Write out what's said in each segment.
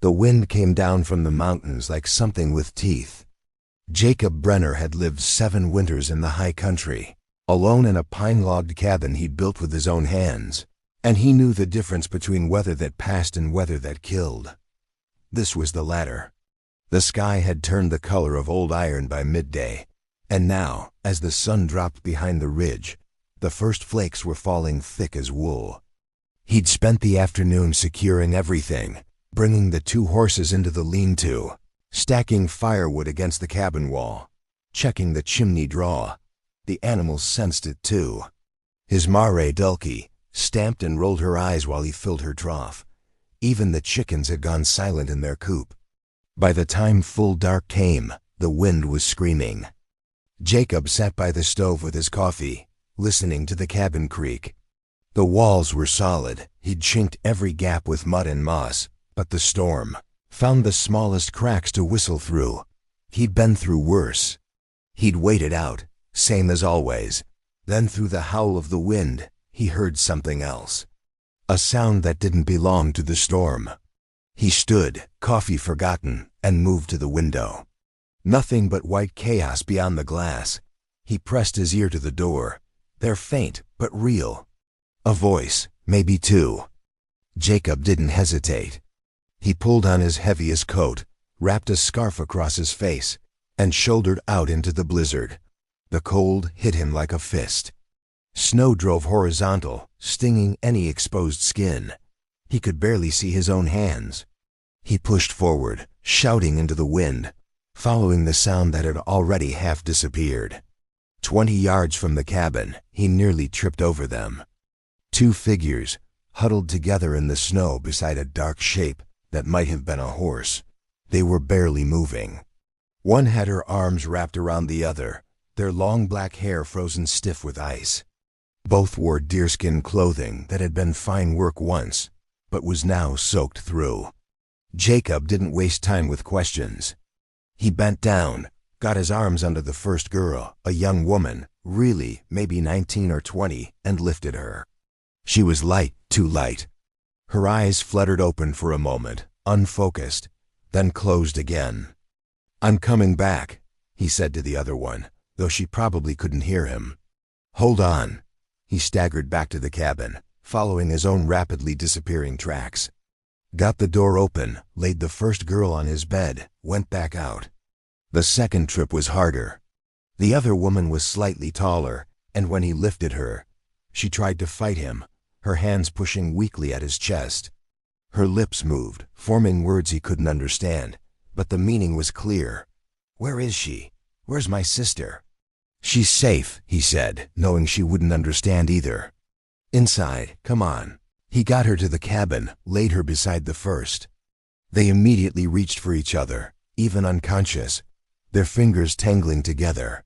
The wind came down from the mountains like something with teeth. Jacob Brenner had lived 7 winters in the high country, alone in a pine-logged cabin he'd built with his own hands, and he knew the difference between weather that passed and weather that killed. This was the latter. The sky had turned the color of old iron by midday, and now, as the sun dropped behind the ridge, the first flakes were falling thick as wool. He'd spent the afternoon securing everything, bringing the 2 horses into the lean-to, stacking firewood against the cabin wall, checking the chimney draw. The animals sensed it too. His mare Dulcie stamped and rolled her eyes while he filled her trough. Even the chickens had gone silent in their coop. By the time full dark came, the wind was screaming. Jacob sat by the stove with his coffee, listening to the cabin creak. The walls were solid. He'd chinked every gap with mud and moss, but the storm found the smallest cracks to whistle through. He'd been through worse. He'd waited out, same as always. Then through the howl of the wind, he heard something else. A sound that didn't belong to the storm. He stood, coffee forgotten, and moved to the window. Nothing but white chaos beyond the glass. He pressed his ear to the door. They're faint, but real. A voice, maybe 2. Jacob didn't hesitate. He pulled on his heaviest coat, wrapped a scarf across his face, and shouldered out into the blizzard. The cold hit him like a fist. Snow drove horizontal, stinging any exposed skin. He could barely see his own hands. He pushed forward, shouting into the wind, following the sound that had already half disappeared. 20 yards from the cabin, he nearly tripped over them. 2 figures, huddled together in the snow beside a dark shape that might have been a horse. They were barely moving. One had her arms wrapped around the other, their long black hair frozen stiff with ice. Both wore deerskin clothing that had been fine work once, but was now soaked through. Jacob didn't waste time with questions. He bent down, got his arms under the first girl, a young woman, really maybe 19 or 20, and lifted her. She was light, too light. Her eyes fluttered open for a moment, unfocused, then closed again. "I'm coming back," he said to the other one, though she probably couldn't hear him. "Hold on." He staggered back to the cabin, following his own rapidly disappearing tracks. Got the door open, laid the first girl on his bed, went back out. The second trip was harder. The other woman was slightly taller, and when he lifted her, she tried to fight him, her hands pushing weakly at his chest. Her lips moved, forming words he couldn't understand, but the meaning was clear. "Where is she? Where's my sister?" "She's safe," he said, knowing she wouldn't understand either. "Inside, come on." He got her to the cabin, laid her beside the first. They immediately reached for each other, even unconscious, their fingers tangling together.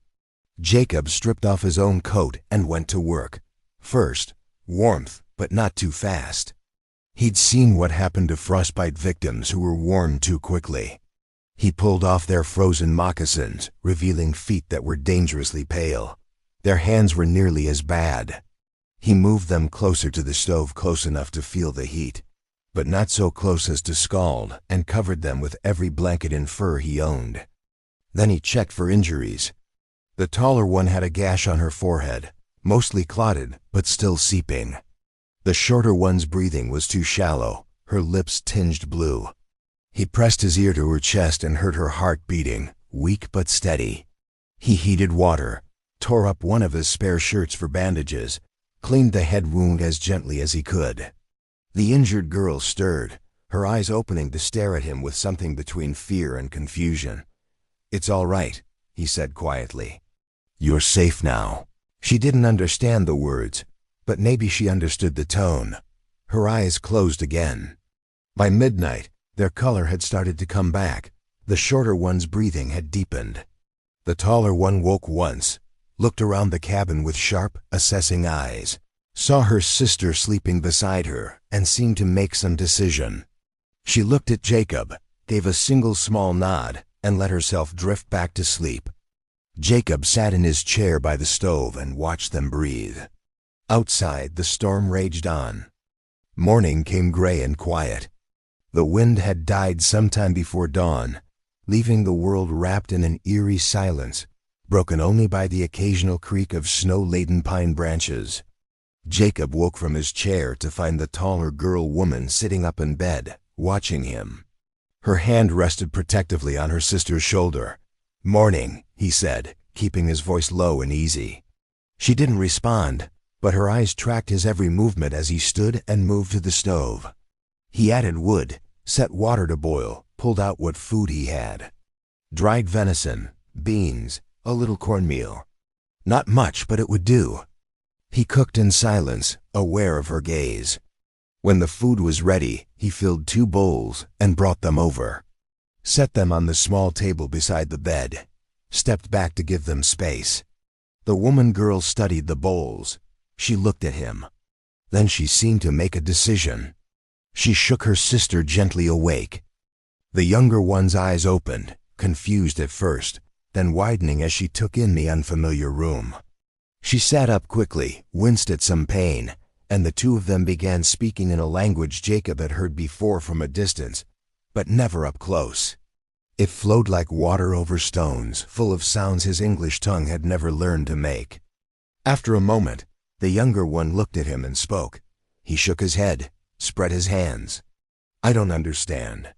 Jacob stripped off his own coat and went to work. First, warmth, but not too fast. He'd seen what happened to frostbite victims who were warmed too quickly. He pulled off their frozen moccasins, revealing feet that were dangerously pale. Their hands were nearly as bad. He moved them closer to the stove, close enough to feel the heat, but not so close as to scald, and covered them with every blanket and fur he owned. Then he checked for injuries. The taller one had a gash on her forehead, mostly clotted, but still seeping. The shorter one's breathing was too shallow, her lips tinged blue. He pressed his ear to her chest and heard her heart beating, weak but steady. He heated water, tore up one of his spare shirts for bandages, cleaned the head wound as gently as he could. The injured girl stirred, her eyes opening to stare at him with something between fear and confusion. "It's all right," he said quietly. "You're safe now." She didn't understand the words, but maybe she understood the tone. Her eyes closed again. By midnight, their color had started to come back. The shorter one's breathing had deepened. The taller one woke once, looked around the cabin with sharp, assessing eyes, saw her sister sleeping beside her, and seemed to make some decision. She looked at Jacob, gave a single small nod, and let herself drift back to sleep. Jacob sat in his chair by the stove and watched them breathe. Outside, the storm raged on. Morning came gray and quiet. The wind had died sometime before dawn, leaving the world wrapped in an eerie silence, broken only by the occasional creak of snow-laden pine branches. Jacob woke from his chair to find the taller girl-woman sitting up in bed, watching him. Her hand rested protectively on her sister's shoulder. "Morning," he said, keeping his voice low and easy. She didn't respond, but her eyes tracked his every movement as he stood and moved to the stove. He added wood, set water to boil, pulled out what food he had. Dried venison, beans, a little cornmeal. Not much, but it would do. He cooked in silence, aware of her gaze. When the food was ready, he filled 2 bowls and brought them over. Set them on the small table beside the bed. Stepped back to give them space. The woman-girl studied the bowls. She looked at him. Then she seemed to make a decision. She shook her sister gently awake. The younger one's eyes opened, confused at first, then widening as she took in the unfamiliar room. She sat up quickly, winced at some pain, and the 2 of them began speaking in a language Jacob had heard before from a distance, but never up close. It flowed like water over stones, full of sounds his English tongue had never learned to make. After a moment, the younger one looked at him and spoke. He shook his head, spread his hands. "I don't understand.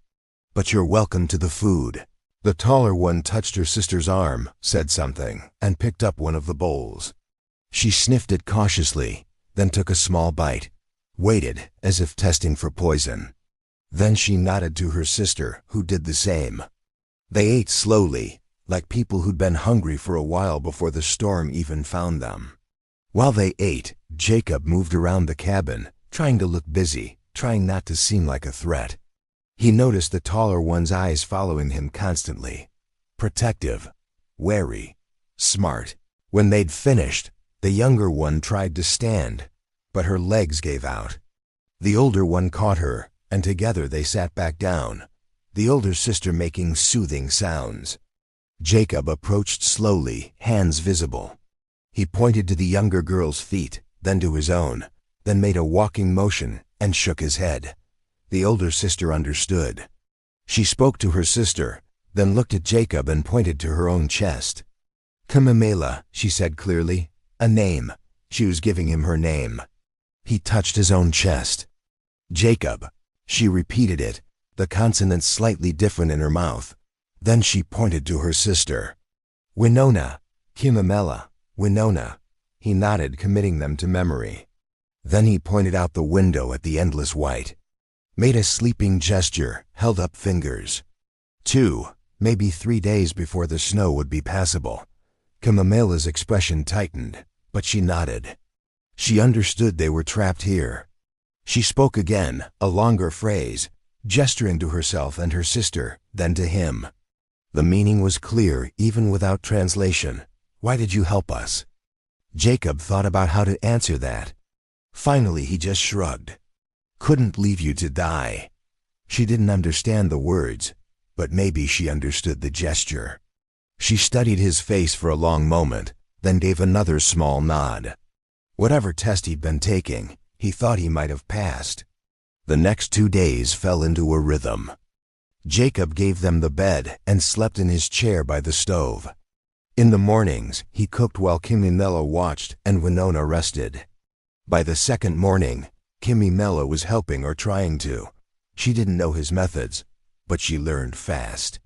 But you're welcome to the food." The taller one touched her sister's arm, said something, and picked up one of the bowls. She sniffed it cautiously, then took a small bite, waited as if testing for poison. Then she nodded to her sister, who did the same. They ate slowly, like people who'd been hungry for a while before the storm even found them. While they ate, Jacob moved around the cabin, trying to look busy, trying not to seem like a threat. He noticed the taller one's eyes following him constantly. Protective, wary, smart. When they'd finished, the younger one tried to stand, but her legs gave out. The older one caught her, and together they sat back down, the older sister making soothing sounds. Jacob approached slowly, hands visible. He pointed to the younger girl's feet, then to his own, then made a walking motion and shook his head. The older sister understood. She spoke to her sister, then looked at Jacob and pointed to her own chest. "Kamamela," she said clearly. "A name." She was giving him her name. He touched his own chest. "Jacob." She repeated it, the consonants slightly different in her mouth. Then she pointed to her sister. "Winona. Kimamela. Winona." He nodded, committing them to memory. Then he pointed out the window at the endless white. Made a sleeping gesture, held up fingers. 2, maybe 3 days before the snow would be passable. Kamamela's expression tightened, but she nodded. She understood they were trapped here. She spoke again, a longer phrase, gesturing to herself and her sister, then to him. The meaning was clear even without translation. "Why did you help us?" Jacob thought about how to answer that. Finally, he just shrugged. "Couldn't leave you to die." She didn't understand the words, but maybe she understood the gesture. She studied his face for a long moment, then gave another small nod. Whatever test he'd been taking, he thought he might have passed. The next 2 days fell into a rhythm. Jacob gave them the bed and slept in his chair by the stove. In the mornings, he cooked while Kimimela watched and Winona rested. By the second morning, Kimimela was helping or trying to. She didn't know his methods, but she learned fast.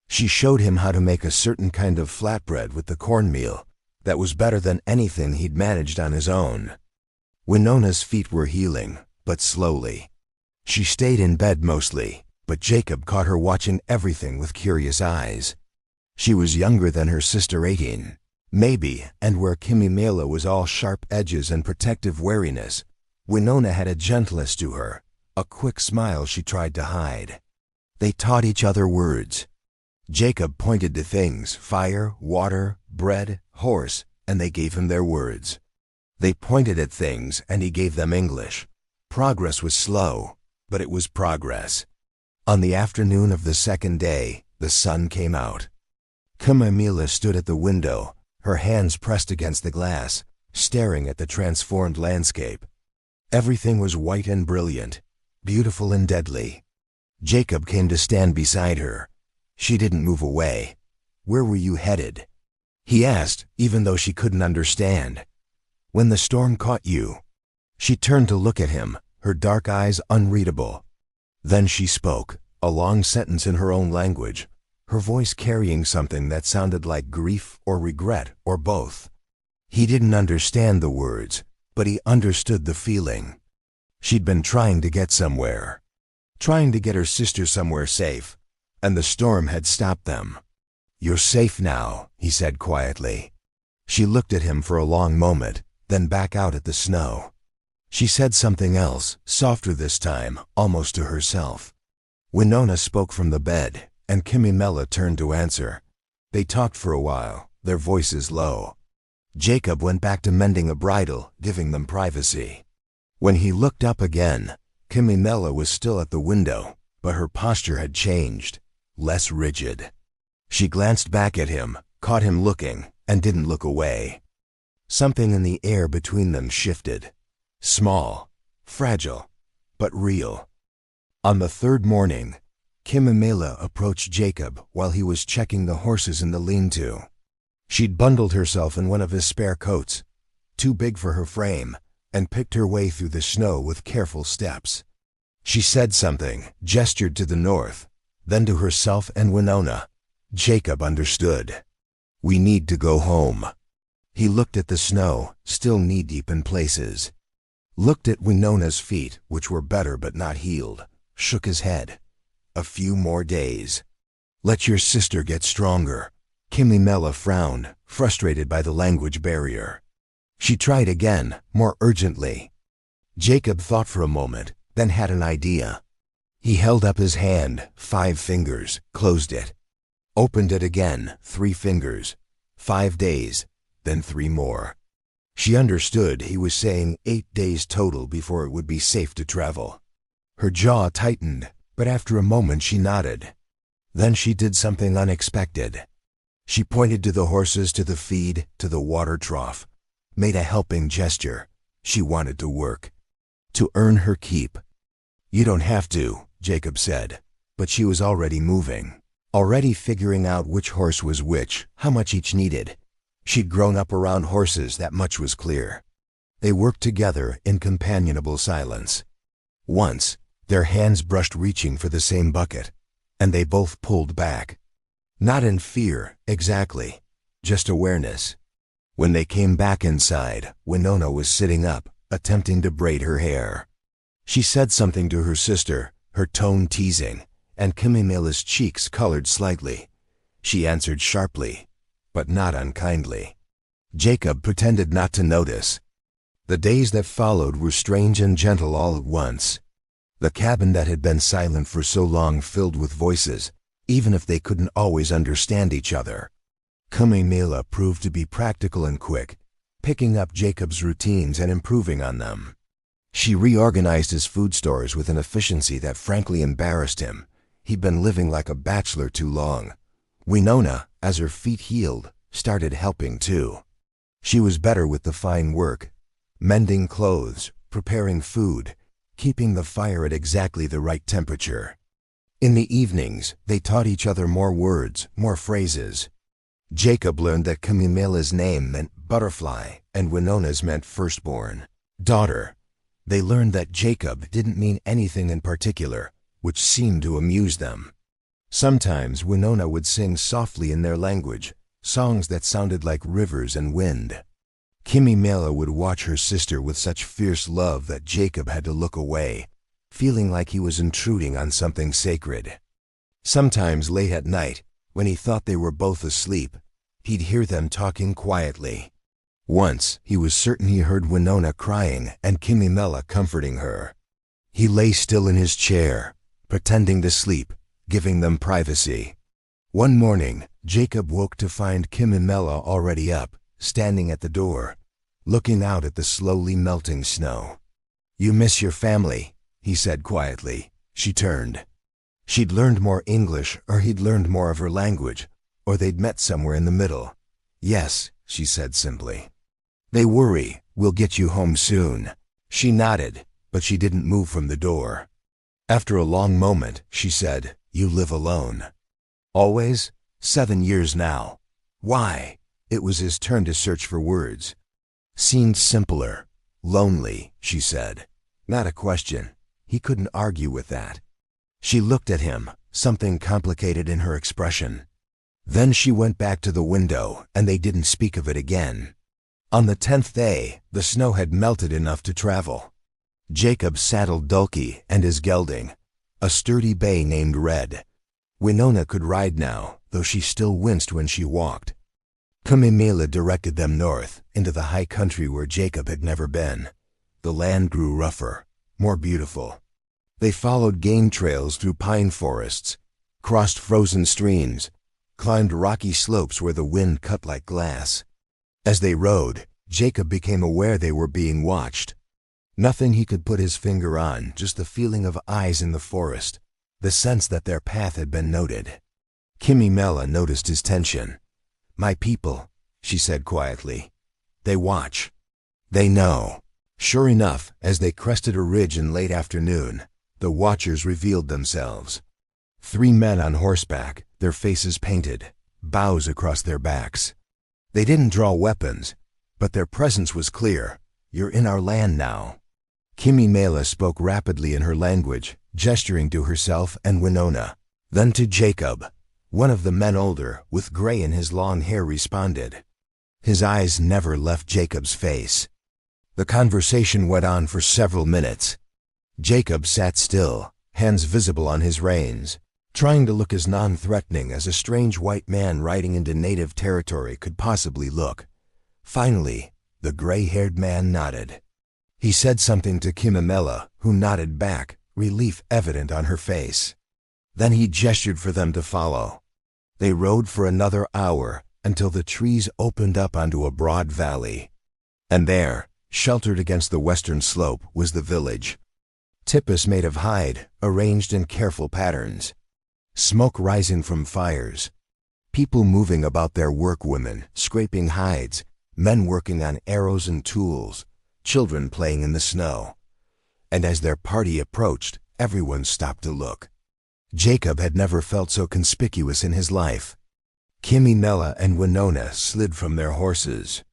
She showed him how to make a certain kind of flatbread with the cornmeal that was better than anything he'd managed on his own. Winona's feet were healing, but slowly. She stayed in bed mostly, but Jacob caught her watching everything with curious eyes. She was younger than her sister 18, maybe, and where Kimimela was all sharp edges and protective wariness, Winona had a gentleness to her, a quick smile she tried to hide. They taught each other words. Jacob pointed to things, fire, water, bread, horse, and they gave him their words. They pointed at things and he gave them English. Progress was slow, but it was progress. On the afternoon of the second day, the sun came out. Kamamela stood at the window, her hands pressed against the glass, staring at the transformed landscape. Everything was white and brilliant, beautiful and deadly. Jacob came to stand beside her. She didn't move away. "Where were you headed?" he asked, even though she couldn't understand. "When the storm caught you." She turned to look at him, her dark eyes unreadable. Then she spoke, a long sentence in her own language, her voice carrying something that sounded like grief or regret or both. He didn't understand the words, but he understood the feeling. She'd been trying to get somewhere, trying to get her sister somewhere safe, and the storm had stopped them. "You're safe now," he said quietly. She looked at him for a long moment, then back out at the snow. She said something else, softer this time, almost to herself. Winona spoke from the bed, and Kimimela turned to answer. They talked for a while, their voices low. Jacob went back to mending a bridle, giving them privacy. When he looked up again, Kimimela was still at the window, but her posture had changed, less rigid. She glanced back at him, caught him looking, and didn't look away. Something in the air between them shifted. Small, fragile, but real. On the third morning, Kimimela approached Jacob while he was checking the horses in the lean-to. She'd bundled herself in one of his spare coats, too big for her frame, and picked her way through the snow with careful steps. She said something, gestured to the north, then to herself and Winona. Jacob understood. "We need to go home." He looked at the snow, still knee-deep in places. Looked at Winona's feet, which were better but not healed, shook his head. "A few more days. Let your sister get stronger." Kimimela frowned, frustrated by the language barrier. She tried again, more urgently. Jacob thought for a moment, then had an idea. He held up his hand, 5 fingers, closed it. Opened it again, 3 fingers. 5 days, then 3 more. She understood he was saying 8 days total before it would be safe to travel. Her jaw tightened, but after a moment she nodded. Then she did something unexpected. She pointed to the horses, to the feed, to the water trough, made a helping gesture. She wanted to work, to earn her keep. "You don't have to," Jacob said, but she was already moving, already figuring out which horse was which, how much each needed. She'd grown up around horses, that much was clear. They worked together in companionable silence. Once, their hands brushed reaching for the same bucket, and they both pulled back. Not in fear, exactly, just awareness. When they came back inside, Winona was sitting up, attempting to braid her hair. She said something to her sister, her tone teasing, and Kimimela's cheeks colored slightly. She answered sharply, but not unkindly. Jacob pretended not to notice. The days that followed were strange and gentle all at once. The cabin that had been silent for so long filled with voices, even if they couldn't always understand each other. Kimimela proved to be practical and quick, picking up Jacob's routines and improving on them. She reorganized his food stores with an efficiency that frankly embarrassed him. He'd been living like a bachelor too long. Winona, as her feet healed, started helping too. She was better with the fine work, mending clothes, preparing food, keeping the fire at exactly the right temperature. In the evenings, they taught each other more words, more phrases. Jacob learned that Kimimela's name meant butterfly and Winona's meant firstborn, daughter. They learned that Jacob didn't mean anything in particular, which seemed to amuse them. Sometimes Winona would sing softly in their language, songs that sounded like rivers and wind. Kimimela would watch her sister with such fierce love that Jacob had to look away, feeling like he was intruding on something sacred. Sometimes late at night, when he thought they were both asleep, he'd hear them talking quietly. Once, he was certain he heard Winona crying and Kimimela comforting her. He lay still in his chair, pretending to sleep, giving them privacy. One morning, Jacob woke to find Kimimela already up, standing at the door, looking out at the slowly melting snow. "You miss your family," he said quietly. She turned. She'd learned more English, or he'd learned more of her language, or they'd met somewhere in the middle. "Yes," she said simply. "They worry, we'll get you home soon." She nodded, but she didn't move from the door. After a long moment, she said, "You live alone." "Always? 7 years now." "Why?" It was his turn to search for words. "Seemed simpler. Lonely," she said. Not a question. He couldn't argue with that. She looked at him, something complicated in her expression. Then she went back to the window, and they didn't speak of it again. On the 10th day, the snow had melted enough to travel. Jacob saddled Dulcie and his gelding, a sturdy bay named Red. Winona could ride now, though she still winced when she walked. Kamimela directed them north, into the high country where Jacob had never been. The land grew rougher, more beautiful. They followed game trails through pine forests, crossed frozen streams, climbed rocky slopes where the wind cut like glass. As they rode, Jacob became aware they were being watched. Nothing he could put his finger on, just the feeling of eyes in the forest, the sense that their path had been noted. Kimimela noticed his tension. "My people," she said quietly. "They watch. They know." Sure enough, as they crested a ridge in late afternoon, the watchers revealed themselves. 3 men on horseback, their faces painted, bows across their backs. They didn't draw weapons, but their presence was clear. "You're in our land now." Kimimela spoke rapidly in her language, gesturing to herself and Winona. Then to Jacob. One of the men older, with gray in his long hair, responded. His eyes never left Jacob's face. The conversation went on for several minutes. Jacob sat still, hands visible on his reins, trying to look as non-threatening as a strange white man riding into native territory could possibly look. Finally, the gray-haired man nodded. He said something to Kimimela, who nodded back, relief evident on her face. Then he gestured for them to follow. They rode for another hour until the trees opened up onto a broad valley. And there, sheltered against the western slope, was the village. Tippus made of hide, arranged in careful patterns. Smoke rising from fires. People moving about their workwomen, scraping hides, men working on arrows and tools, children playing in the snow. And as their party approached, everyone stopped to look. Jacob had never felt so conspicuous in his life. Kimimela and Winona slid from their horses.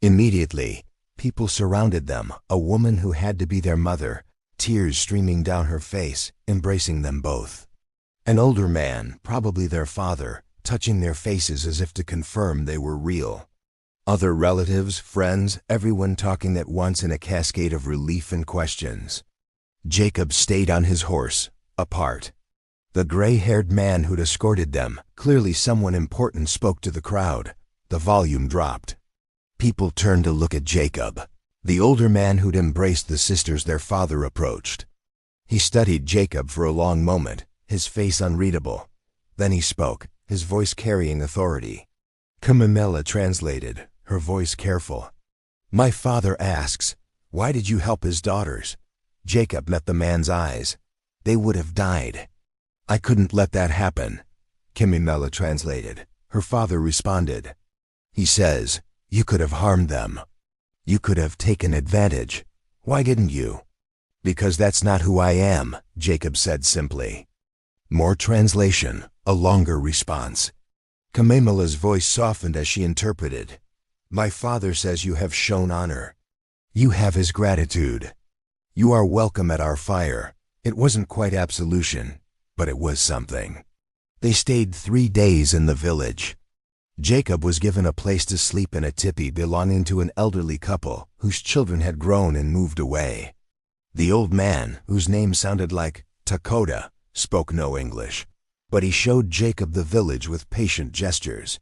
Immediately, people surrounded them, a woman who had to be their mother, tears streaming down her face, embracing them both. An older man, probably their father, touching their faces as if to confirm they were real. Other relatives, friends, everyone talking at once in a cascade of relief and questions. Jacob stayed on his horse, apart. The gray-haired man who'd escorted them, clearly someone important, spoke to the crowd. The volume dropped. People turned to look at Jacob. The older man who'd embraced the sisters their father approached. He studied Jacob for a long moment, his face unreadable. Then he spoke, his voice carrying authority. Kamimela translated, her voice careful. "My father asks, why did you help his daughters?" Jacob met the man's eyes. "They would have died." "I couldn't let that happen," Kimimela translated. Her father responded. "He says, you could have harmed them. You could have taken advantage. Why didn't you?" "Because that's not who I am," Jacob said simply. More translation, a longer response. Kamimela's voice softened as she interpreted. "My father says you have shown honor. You have his gratitude. You are welcome at our fire." It wasn't quite absolution, but it was something. They stayed 3 days in the village. Jacob was given a place to sleep in a tipi belonging to an elderly couple whose children had grown and moved away. The old man, whose name sounded like Takoda, spoke no English, but he showed Jacob the village with patient gestures.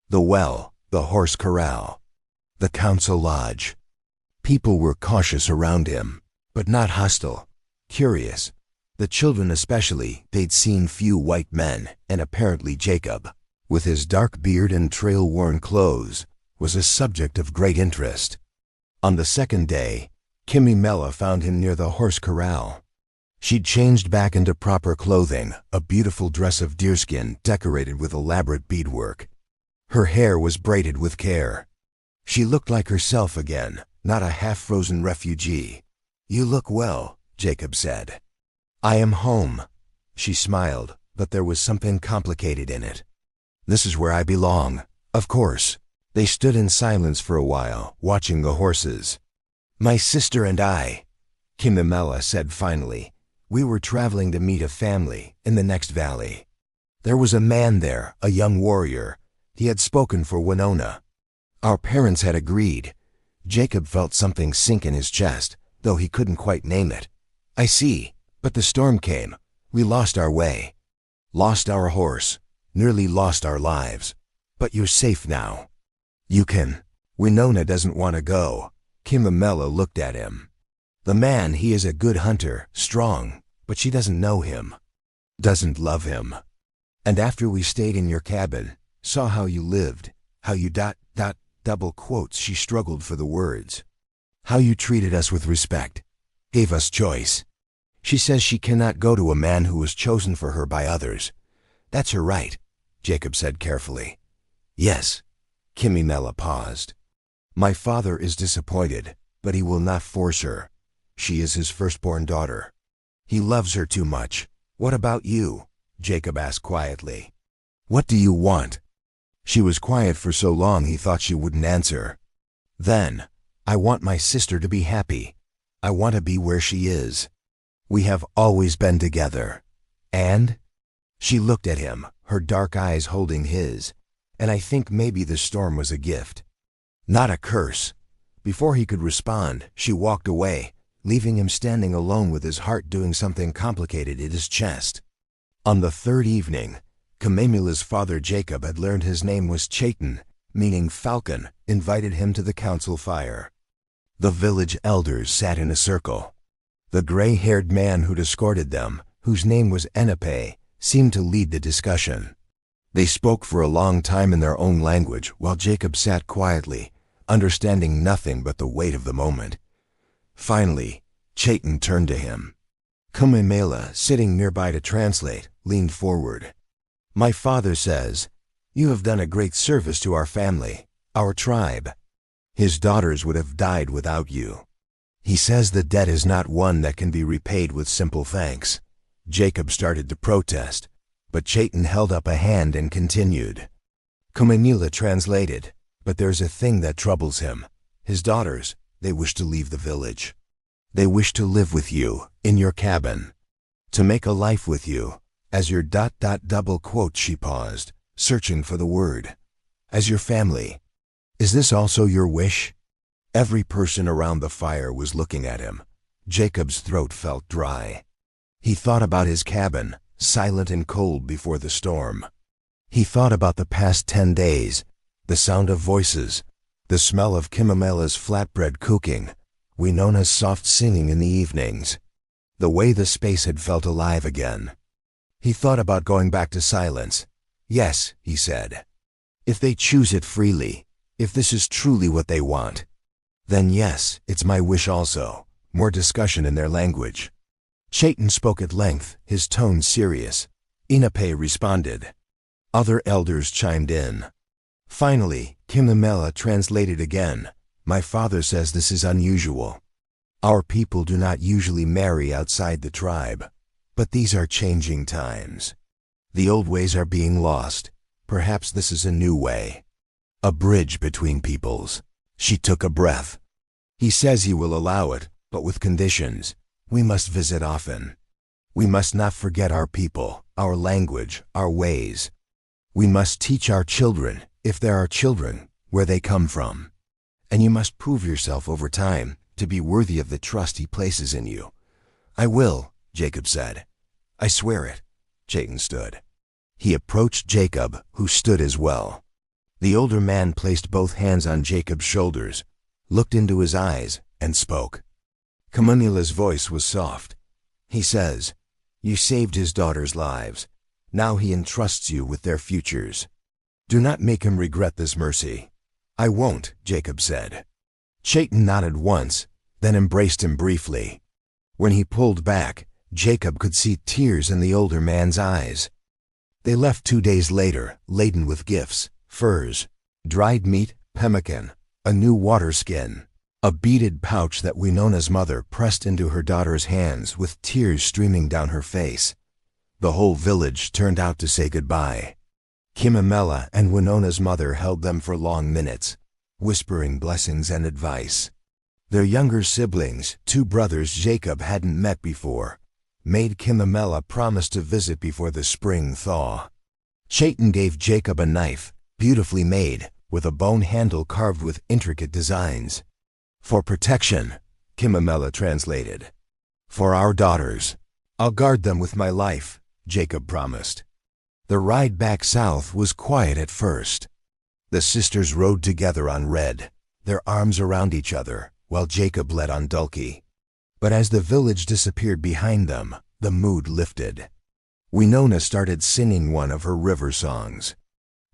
The well, the horse corral, the council lodge. People were cautious around him, but not hostile, curious. The children especially, they'd seen few white men, and apparently Jacob, with his dark beard and trail-worn clothes, was a subject of great interest. On the 2nd day, Kimimela found him near the horse corral. She'd changed back into proper clothing, a beautiful dress of deerskin decorated with elaborate beadwork. Her hair was braided with care. She looked like herself again, not a half-frozen refugee. "You look well," Jacob said. I am home. She smiled, but there was something complicated in it. This is where I belong, of course. They stood in silence for a while, watching the horses. My sister and I, Kimimela said finally, we were traveling to meet a family in the next valley. There was a man there, a young warrior. He had spoken for Winona. Our parents had agreed. Jacob felt something sink in his chest, though he couldn't quite name it. I see, but the storm came. We lost our way. Lost our horse. Nearly lost our lives. But you're safe now. You can. Winona doesn't want to go. Kimimela looked at him. The man, he is a good hunter, strong, but she doesn't know him. Doesn't love him. And after we stayed in your cabin, saw how you lived, how you double quotes, she struggled for the words. How you treated us with respect, gave us choice. She says she cannot go to a man who was chosen for her by others. That's her right, Jacob said carefully. Yes. Kimimela paused. My father is disappointed, but he will not force her. She is his firstborn daughter. He loves her too much. What about you? Jacob asked quietly. What do you want? She was quiet for so long he thought she wouldn't answer. Then, I want my sister to be happy. I want to be where she is. We have always been together. And? She looked at him, her dark eyes holding his, and I think maybe the storm was a gift. Not a curse. Before he could respond, she walked away, leaving him standing alone with his heart doing something complicated in his chest. On the third evening, Kimimela's father Jacob had learned his name was Chaitan, meaning falcon, invited him to the council fire. The village elders sat in a circle. The gray-haired man who'd escorted them, whose name was Enepe, seemed to lead the discussion. They spoke for a long time in their own language while Jacob sat quietly, understanding nothing but the weight of the moment. Finally, Chaitan turned to him. Kimimela, sitting nearby to translate, leaned forward. My father says, you have done a great service to our family, our tribe. His daughters would have died without you. He says the debt is not one that can be repaid with simple thanks. Jacob started to protest, but Chaitan held up a hand and continued. Kimimela translated, but there's a thing that troubles him. His daughters, they wish to leave the village. They wish to live with you, in your cabin. To make a life with you, as your double quote, she paused, searching for the word. As your family. Is this also your wish? Every person around the fire was looking at him. Jacob's throat felt dry. He thought about his cabin, silent and cold before the storm. He thought about the past 10 days, the sound of voices, the smell of Kimimela's flatbread cooking, Winona's soft singing in the evenings, the way the space had felt alive again. He thought about going back to silence. Yes, he said. If they choose it freely, if this is truly what they want, then yes, it's my wish also. More discussion in their language. Chaitan spoke at length, his tone serious. Enepe responded. Other elders chimed in. Finally, Kimimela translated again. My father says this is unusual. Our people do not usually marry outside the tribe. But these are changing times. The old ways are being lost. Perhaps this is a new way. A bridge between peoples. She took a breath. He says he will allow it, but with conditions. We must visit often. We must not forget our people, our language, our ways. We must teach our children, if there are children, where they come from. And you must prove yourself over time to be worthy of the trust he places in you. I will, Jacob said. I swear it. Chaitan stood. He approached Jacob, who stood as well. The older man placed both hands on Jacob's shoulders, looked into his eyes, and spoke. Kimimela's voice was soft. He says, you saved his daughters' lives. Now he entrusts you with their futures. Do not make him regret this mercy. I won't, Jacob said. Chaitan nodded once, then embraced him briefly. When he pulled back, Jacob could see tears in the older man's eyes. They left 2 days later, laden with gifts, furs, dried meat, pemmican, a new water skin. a beaded pouch that Winona's mother pressed into her daughter's hands with tears streaming down her face. The whole village turned out to say goodbye. Kimimela and Winona's mother held them for long minutes, whispering blessings and advice. Their younger siblings, 2 brothers Jacob hadn't met before, made Kimimela promise to visit before the spring thaw. Chayton gave Jacob a knife, beautifully made, with a bone handle carved with intricate designs. For protection, Kimimela translated. For our daughters. I'll guard them with my life, Jacob promised. The ride back south was quiet at first. The sisters rode together on Red, their arms around each other, while Jacob led on Dulcie. But as the village disappeared behind them, the mood lifted. Winona started singing one of her river songs.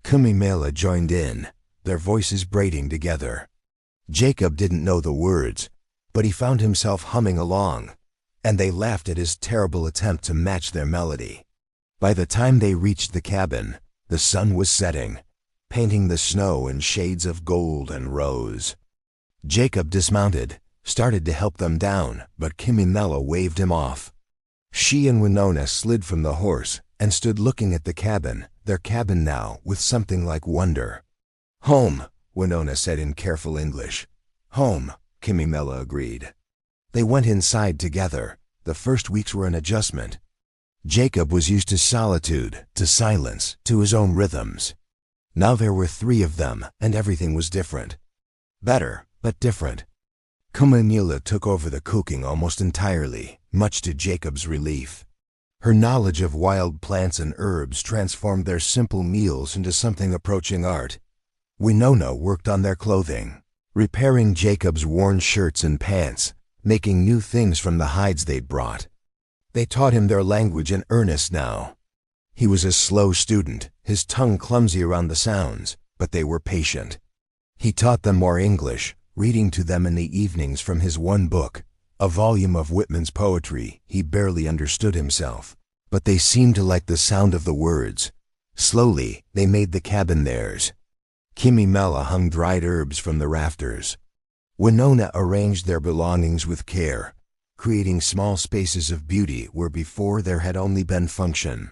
Kimimela joined in, their voices braiding together. Jacob didn't know the words, but he found himself humming along, and they laughed at his terrible attempt to match their melody. By the time they reached the cabin, the sun was setting, painting the snow in shades of gold and rose. Jacob dismounted, started to help them down, but Kimimela waved him off. She and Winona slid from the horse and stood looking at the cabin, their cabin now, with something like wonder. "Home," Winona said in careful English. "Home," Kimimela agreed. They went inside together. The first weeks were an adjustment. Jacob was used to solitude, to silence, to his own rhythms. Now there were 3 of them, and everything was different. Better, but different. Kimimela took over the cooking almost entirely, much to Jacob's relief. Her knowledge of wild plants and herbs transformed their simple meals into something approaching art. Winona worked on their clothing, repairing Jacob's worn shirts and pants, making new things from the hides they'd brought. They taught him their language in earnest now. He was a slow student, his tongue clumsy around the sounds, but they were patient. He taught them more English, reading to them in the evenings from his one book, a volume of Whitman's poetry. He barely understood himself, but they seemed to like the sound of the words. Slowly, they made the cabin theirs. Kimimela hung dried herbs from the rafters. Winona arranged their belongings with care, creating small spaces of beauty where before there had only been function.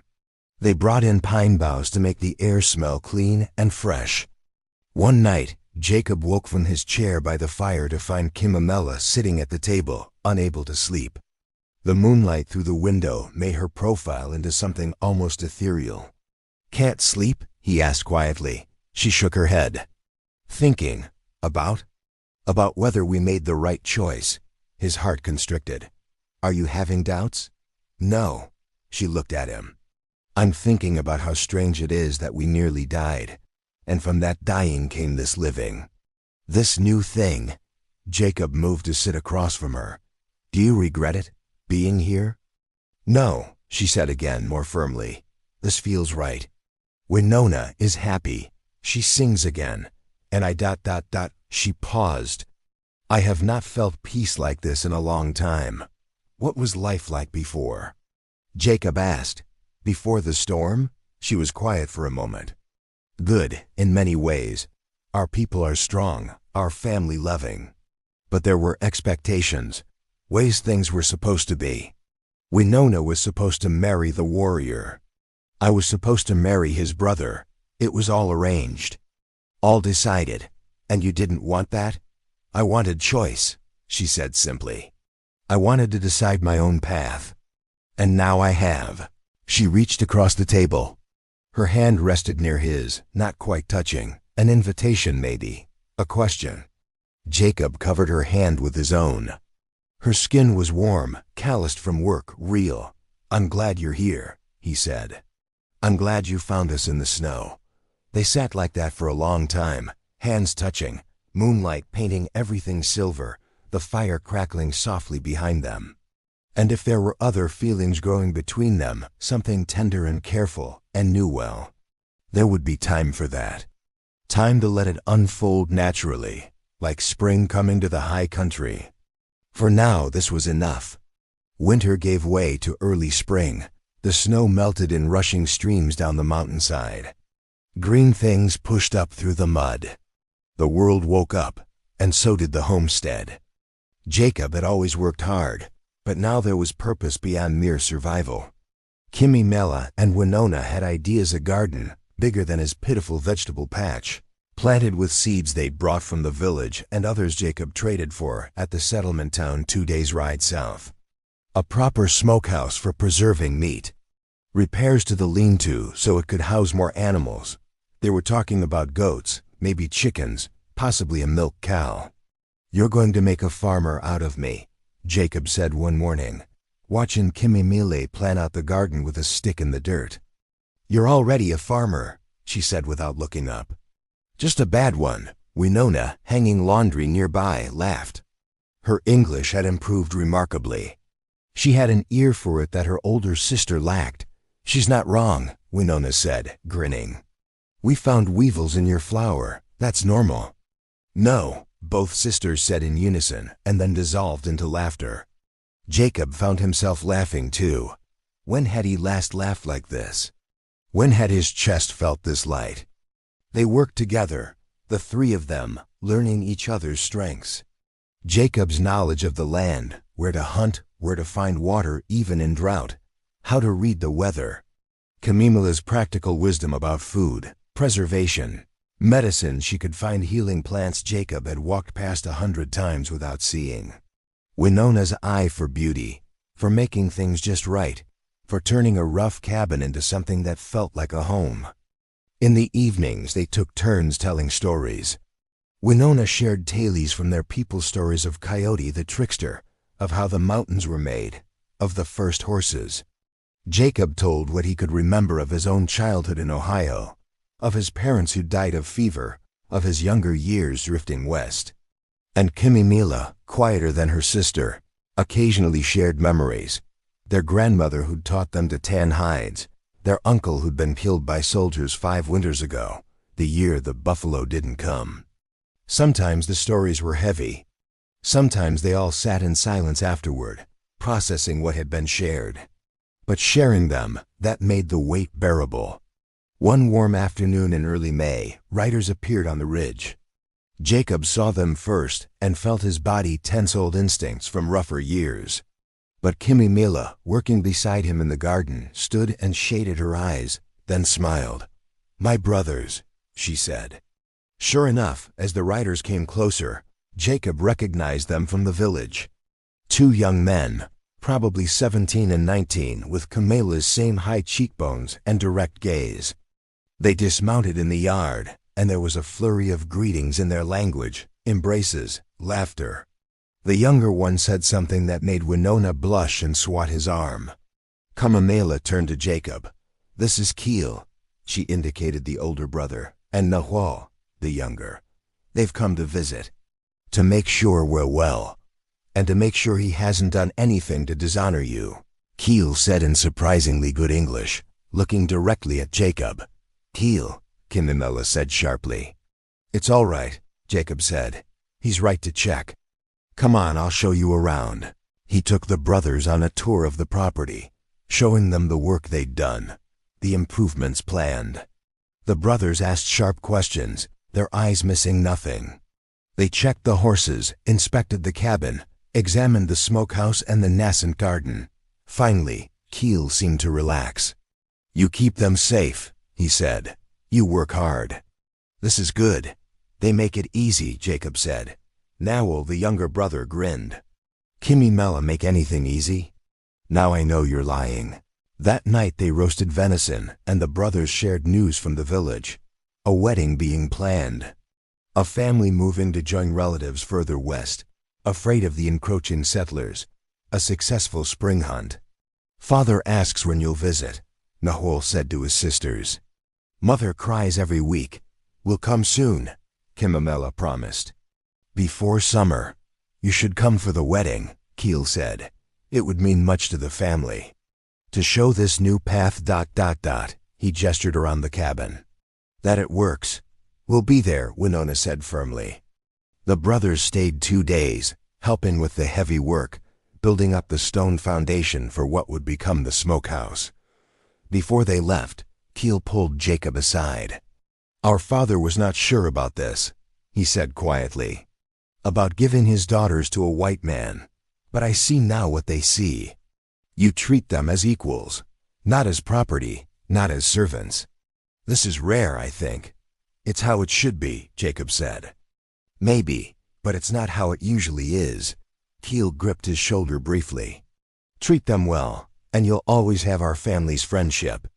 They brought in pine boughs to make the air smell clean and fresh. One night, Jacob woke from his chair by the fire to find Kimimela sitting at the table, unable to sleep. The moonlight through the window made her profile into something almost ethereal. "Can't sleep?" he asked quietly. She shook her head. "Thinking. About whether we made the right choice." His heart constricted. "Are you having doubts?" "No." She looked at him. "I'm thinking about how strange it is that we nearly died, and from that dying came this living. This new thing." Jacob moved to sit across from her. "Do you regret it, being here?" "No," she said again, more firmly. "This feels right. Winona is happy. She sings again, and I ... She paused. "I have not felt peace like this in a long time. What was life like before?" Jacob asked. "Before the storm?" She was quiet for a moment. "Good, in many ways. Our people are strong, our family loving. But there were expectations, ways things were supposed to be. Winona was supposed to marry the warrior. I was supposed to marry his brother. It was all arranged. All decided. And you didn't want that?" "I wanted choice," she said simply. "I wanted to decide my own path. And now I have." She reached across the table. Her hand rested near his, not quite touching. An invitation, maybe. A question. Jacob covered her hand with his own. Her skin was warm, calloused from work, real. "I'm glad you're here," he said. "I'm glad you found us in the snow." They sat like that for a long time, hands touching, moonlight painting everything silver, the fire crackling softly behind them. And if there were other feelings growing between them, something tender and careful, and knew well, there would be time for that. Time to let it unfold naturally, like spring coming to the high country. For now, this was enough. Winter gave way to early spring. The snow melted in rushing streams down the mountainside. Green things pushed up through the mud. The world woke up, and so did the homestead. Jacob had always worked hard, but now there was purpose beyond mere survival. Kimimela and Winona had ideas: a garden, bigger than his pitiful vegetable patch, planted with seeds they'd brought from the village and others Jacob traded for at the settlement town 2 days' ride south. A proper smokehouse for preserving meat. Repairs to the lean-to so it could house more animals. They were talking about goats, maybe chickens, possibly a milk cow. "You're going to make a farmer out of me," Jacob said one morning, watching Kimimile plan out the garden with a stick in the dirt. "You're already a farmer," she said without looking up. "Just a bad one." Winona, hanging laundry nearby, laughed. Her English had improved remarkably. She had an ear for it that her older sister lacked. "She's not wrong," Winona said, grinning. "We found weevils in your flour. That's normal." "No," both sisters said in unison, and then dissolved into laughter. Jacob found himself laughing too. When had he last laughed like this? When had his chest felt this light? They worked together, the three of them, learning each other's strengths. Jacob's knowledge of the land, where to hunt, where to find water even in drought, how to read the weather. Kimimela's practical wisdom about food, preservation, medicine. She could find healing plants Jacob had walked past 100 times without seeing. Winona's eye for beauty, for making things just right, for turning a rough cabin into something that felt like a home. In the evenings they took turns telling stories. Winona shared tales from their people, stories of Coyote the trickster, of how the mountains were made, of the first horses. Jacob told what he could remember of his own childhood in Ohio, of his parents who died of fever, of his younger years drifting west. And Kimimela, quieter than her sister, occasionally shared memories. Their grandmother who'd taught them to tan hides, their uncle who'd been killed by soldiers 5 winters ago, the year the buffalo didn't come. Sometimes the stories were heavy. Sometimes they all sat in silence afterward, processing what had been shared. But sharing them, that made the weight bearable. One warm afternoon in early May, riders appeared on the ridge. Jacob saw them first and felt his body tense, old instincts from rougher years. But Kimimela, working beside him in the garden, stood and shaded her eyes, then smiled. "My brothers," she said. Sure enough, as the riders came closer, Jacob recognized them from the village. 2 young men, probably 17 and 19, with Kimimela's same high cheekbones and direct gaze. They dismounted in the yard, and there was a flurry of greetings in their language, embraces, laughter. The younger one said something that made Winona blush and swat his arm. Kimimela turned to Jacob. "This is Keel," she indicated the older brother, "and Nahual, the younger. They've come to visit, to make sure we're well, and to make sure he hasn't done anything to dishonor you," Keel said in surprisingly good English, looking directly at Jacob. "Keel," Kimimela said sharply. "It's all right," Jacob said. "He's right to check. Come on, I'll show you around." He took the brothers on a tour of the property, showing them the work they'd done, the improvements planned. The brothers asked sharp questions, their eyes missing nothing. They checked the horses, inspected the cabin, examined the smokehouse and the nascent garden. Finally, Keel seemed to relax. "You keep them safe," he said. "You work hard." "This is good. They make it easy," Jacob said. Nahual, the younger brother, grinned. "Kimimela make anything easy? Now I know you're lying." That night they roasted venison, and the brothers shared news from the village. A wedding being planned. A family moving to join relatives further west, afraid of the encroaching settlers. A successful spring hunt. "Father asks when you'll visit," Nahual said to his sisters. "Mother cries every week. We'll come soon," Kimimela promised. "Before summer. You should come for the wedding," Keel said. "It would mean much to the family. To show this new path ... He gestured around the cabin. "That it works. We'll be there," Winona said firmly. The brothers stayed 2 days, helping with the heavy work, building up the stone foundation for what would become the smokehouse. Before they left, Keel pulled Jacob aside. "Our father was not sure about this," he said quietly. about giving his daughters to a white man. But I see now what they see. You treat them as equals, not as property, not as servants. This is rare, I think. It's how it should be, Jacob said. Maybe, but it's not how it usually is. Keel gripped his shoulder briefly. Treat them well, and you'll always have our family's friendship.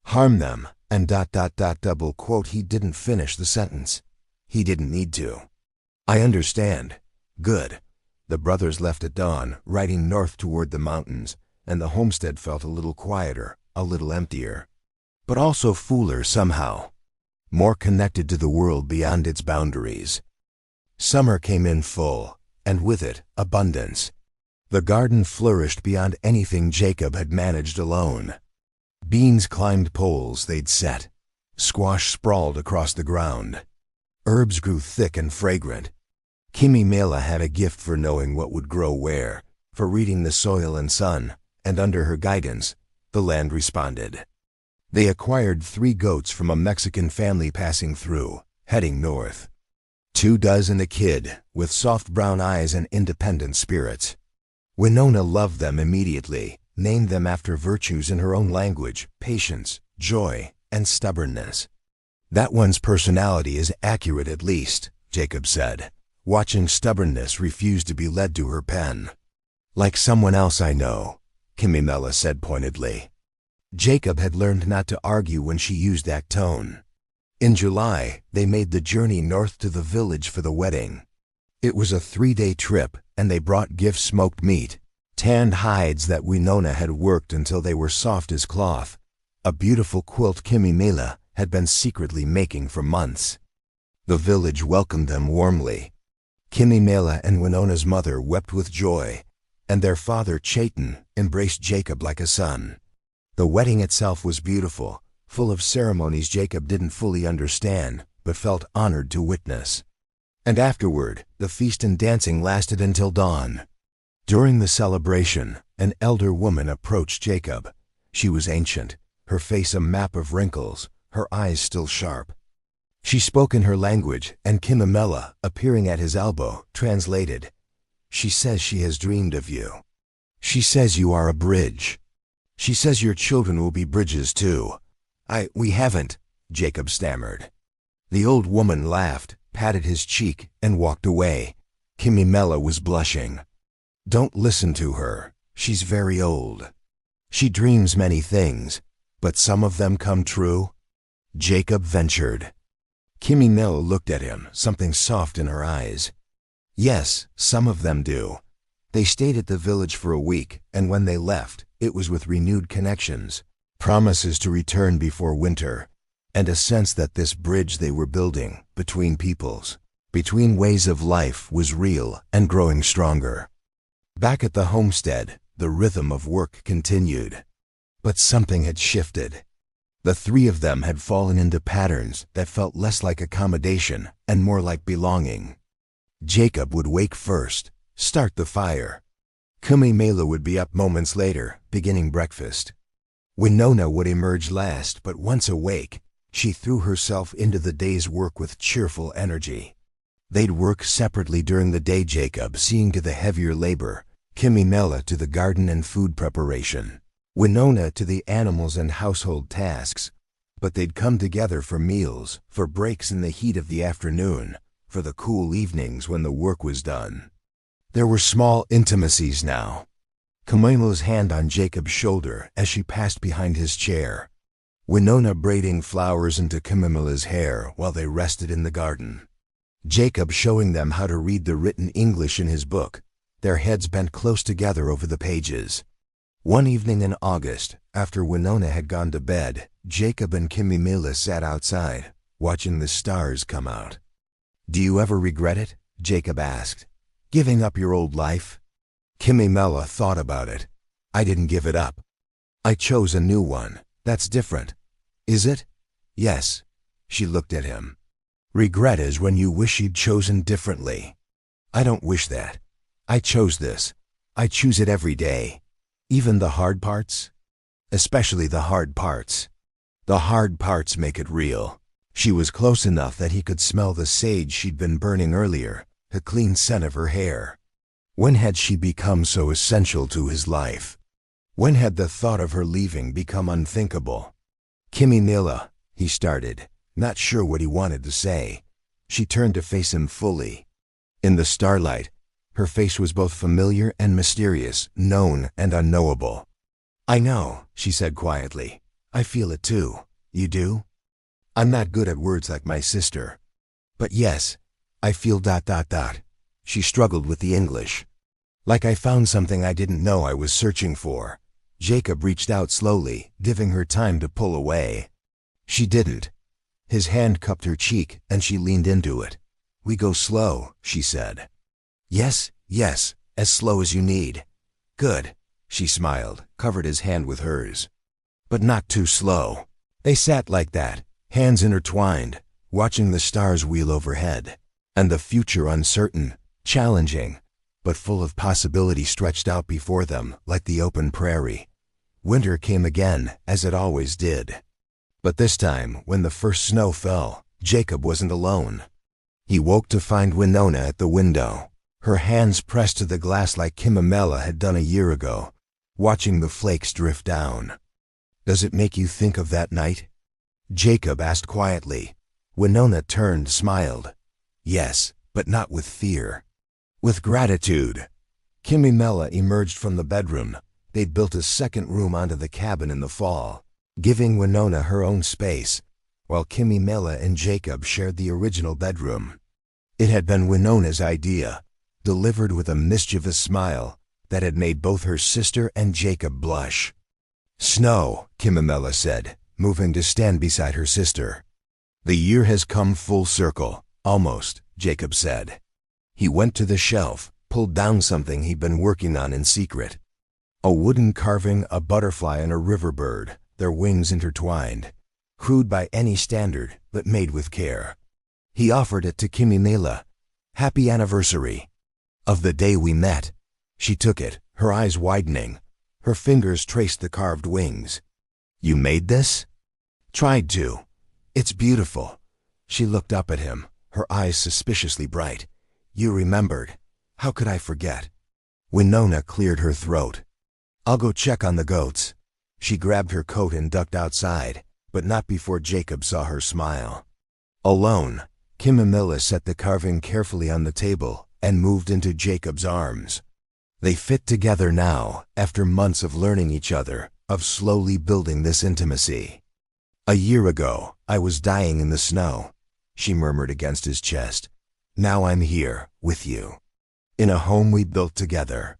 Harm them, and ... double quote. He didn't finish the sentence. He didn't need to. I understand. Good. The brothers left at dawn, riding north toward the mountains, and the homestead felt a little quieter, a little emptier. But also fuller somehow. More connected to the world beyond its boundaries. Summer came in full, and with it, abundance. The garden flourished beyond anything Jacob had managed alone. Beans climbed poles they'd set. Squash sprawled across the ground. Herbs grew thick and fragrant. Kimimela had a gift for knowing what would grow where, for reading the soil and sun, and under her guidance, the land responded. They acquired 3 goats from a Mexican family passing through, heading north. 24 and a kid, with soft brown eyes and independent spirits. Winona loved them immediately, named them after virtues in her own language: patience, joy, and stubbornness. That one's personality is accurate at least, Jacob said, watching stubbornness refuse to be led to her pen. Like someone else I know, Kimimela said pointedly. Jacob had learned not to argue when she used that tone. In July, they made the journey north to the village for the wedding. It was a 3-day trip, and they brought gifts: smoked meat, tanned hides that Winona had worked until they were soft as cloth, a beautiful quilt Kimimela had been secretly making for months. The village welcomed them warmly. Kimimela and Winona's mother wept with joy, and their father, Chayton, embraced Jacob like a son. The wedding itself was beautiful, full of ceremonies Jacob didn't fully understand, but felt honored to witness. And afterward, the feast and dancing lasted until dawn. During the celebration, an elder woman approached Jacob. She was ancient, her face a map of wrinkles, her eyes still sharp. She spoke in her language, and Kimimela, appearing at his elbow, translated. She says she has dreamed of you. She says you are a bridge. She says your children will be bridges too. We haven't, Jacob stammered. The old woman laughed, patted his cheek, and walked away. Kimimela was blushing. Don't listen to her. She's very old. She dreams many things, but some of them come true. Jacob ventured. Kimimela looked at him, something soft in her eyes. Yes, some of them do. They stayed at the village for a week, and when they left, it was with renewed connections, promises to return before winter, and a sense that this bridge they were building, between peoples, between ways of life, was real and growing stronger. Back at the homestead, the rhythm of work continued. But something had shifted. The 3 of them had fallen into patterns that felt less like accommodation and more like belonging. Jacob would wake first, start the fire. Kimimela would be up moments later, beginning breakfast. Winona would emerge last, but once awake, she threw herself into the day's work with cheerful energy. They'd work separately during the day, Jacob seeing to the heavier labor, Kimimela to the garden and food preparation, Winona to the animals and household tasks. But they'd come together for meals, for breaks in the heat of the afternoon, for the cool evenings when the work was done. There were small intimacies now. Kimimela's hand on Jacob's shoulder as she passed behind his chair. Winona braiding flowers into Kimimela's hair while they rested in the garden. Jacob showing them how to read the written English in his book, their heads bent close together over the pages. One evening in August, after Winona had gone to bed, Jacob and Kimimela sat outside, watching the stars come out. "Do you ever regret it?" Jacob asked. "Giving up your old life?" Kimimela thought about it. "I didn't give it up. I chose a new one. That's different." "Is it?" "Yes." She looked at him. "Regret is when you wish you'd chosen differently. I don't wish that. I chose this. I choose it every day. Even the hard parts? Especially the hard parts. The hard parts make it real." She was close enough that he could smell the sage she'd been burning earlier, the clean scent of her hair. When had she become so essential to his life? When had the thought of her leaving become unthinkable? Kimmy, he started, not sure what he wanted to say. She turned to face him fully. In the starlight, her face was both familiar and mysterious, known and unknowable. "I know," she said quietly. "I feel it too. You do?" "I'm not good at words like my sister. But yes, I feel ... She struggled with the English. "Like I found something I didn't know I was searching for." Jacob reached out slowly, giving her time to pull away. She didn't. His hand cupped her cheek, and she leaned into it. "We go slow," she said. Yes, as slow as you need." "Good," she smiled, covered his hand with hers. "But not too slow." They sat like that, hands intertwined, watching the stars wheel overhead, and the future uncertain, challenging, but full of possibility stretched out before them like the open prairie. Winter came again, as it always did. But this time, when the first snow fell, Jacob wasn't alone. He woke to find Winona at the window, her hands pressed to the glass like Kimmy had done a year ago, watching the flakes drift down. "Does it make you think of that night?" Jacob asked quietly. Winona turned, smiled. "Yes, but not with fear. With gratitude." Kimmy emerged from the bedroom. They'd built a second room onto the cabin in the fall, giving Winona her own space, while Kimmy and Jacob shared the original bedroom. It had been Winona's idea, delivered with a mischievous smile that had made both her sister and Jacob blush. "Snow," Kimmy said, moving to stand beside her sister. "The year has come full circle, almost," Jacob said. He went to the shelf, pulled down something he'd been working on in secret. A wooden carving, a butterfly and a river bird, their wings intertwined. Crude by any standard, but made with care. He offered it to Kimmy. "Happy anniversary." "Of the day we met." She took it, her eyes widening. Her fingers traced the carved wings. "You made this?" "Tried to. It's beautiful." She looked up at him, her eyes suspiciously bright. "You remembered. How could I forget?" Winona cleared her throat. "I'll go check on the goats." She grabbed her coat and ducked outside, but not before Jacob saw her smile. Alone, Kimmy set the carving carefully on the table and moved into Jacob's arms. They fit together now, after months of learning each other, of slowly building this intimacy. "A year ago, I was dying in the snow," she murmured against his chest. "Now I'm here, with you. In a home we built together.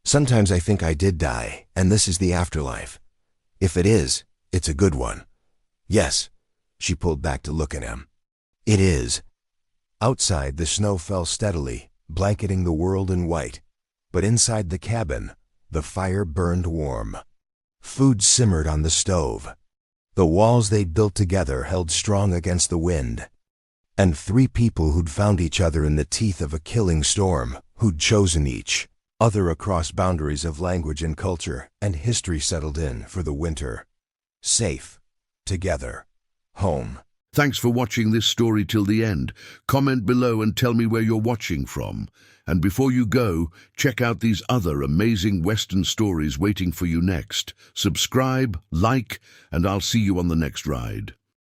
Sometimes I think I did die, and this is the afterlife. If it is, it's a good one." "Yes." She pulled back to look at him. "It is." Outside, the snow fell steadily, blanketing the world in white. But inside the cabin, the fire burned warm. Food simmered on the stove. The walls they'd built together held strong against the wind. And three people who'd found each other in the teeth of a killing storm, who'd chosen each other across boundaries of language and culture, and history settled in for the winter. Safe. Together. Home. Thanks for watching this story till the end. Comment below and tell me where you're watching from. And before you go, check out these other amazing Western stories waiting for you next. Subscribe, like, and I'll see you on the next ride.